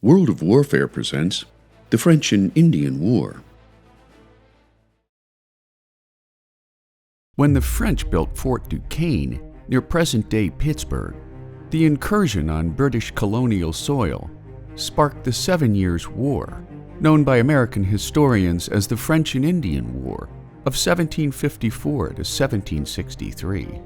World of Warfare presents the French and Indian War. When the French built Fort Duquesne near present-day Pittsburgh, the incursion on British colonial soil sparked the 7 Years' War, known by American historians as the French and Indian War of 1754 to 1763.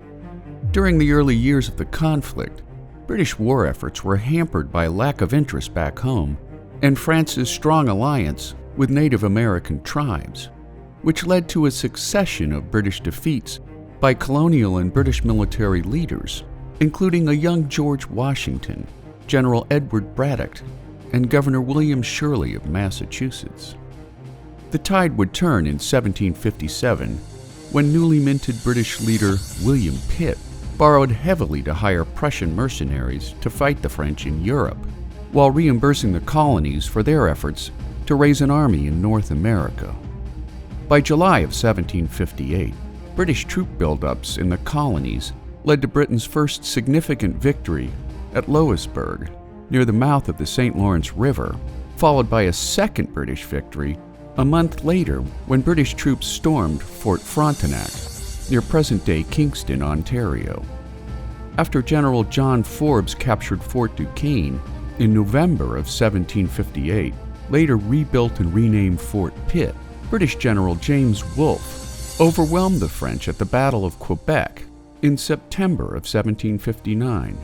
During the early years of the conflict, British war efforts were hampered by lack of interest back home and France's strong alliance with Native American tribes, which led to a succession of British defeats by colonial and British military leaders, including a young George Washington, General Edward Braddock, and Governor William Shirley of Massachusetts. The tide would turn in 1757 when newly minted British leader William Pitt borrowed heavily to hire Prussian mercenaries to fight the French in Europe, while reimbursing the colonies for their efforts to raise an army in North America. By July of 1758, British troop buildups in the colonies led to Britain's first significant victory at Louisbourg, near the mouth of the St. Lawrence River, followed by a second British victory a month later when British troops stormed Fort Frontenac, near present-day Kingston, Ontario. After General John Forbes captured Fort Duquesne in November of 1758, later rebuilt and renamed Fort Pitt, British General James Wolfe overwhelmed the French at the Battle of Quebec in September of 1759,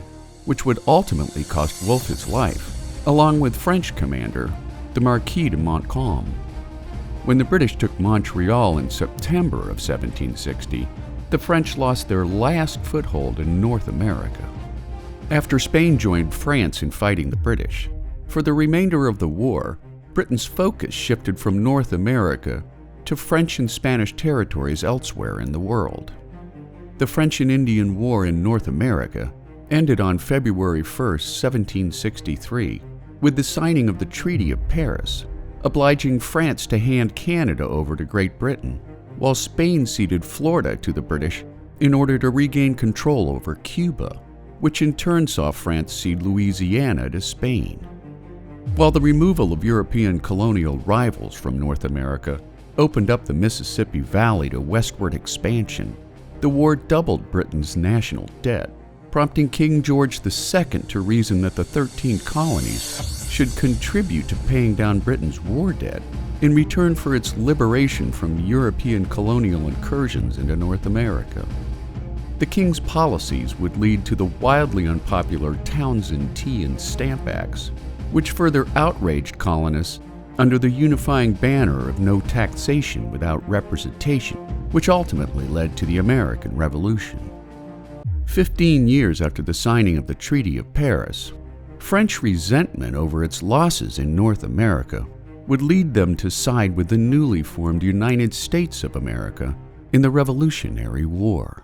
which would ultimately cost Wolfe his life, along with French commander the Marquis de Montcalm. When the British took Montreal in September of 1760, the French lost their last foothold in North America. After Spain joined France in fighting the British, for the remainder of the war, Britain's focus shifted from North America to French and Spanish territories elsewhere in the world. The French and Indian War in North America ended on February 1, 1763, with the signing of the Treaty of Paris, obliging France to hand Canada over to Great Britain, while Spain ceded Florida to the British in order to regain control over Cuba, which in turn saw France cede Louisiana to Spain. While the removal of European colonial rivals from North America opened up the Mississippi Valley to westward expansion, the war doubled Britain's national debt, prompting King George II to reason that the 13 colonies should contribute to paying down Britain's war debt in return for its liberation from European colonial incursions into North America. The King's policies would lead to the wildly unpopular Townshend Tea and Stamp Acts, which further outraged colonists under the unifying banner of no taxation without representation, which ultimately led to the American Revolution. 15 years after the signing of the Treaty of Paris, French resentment over its losses in North America would lead them to side with the newly formed United States of America in the Revolutionary War.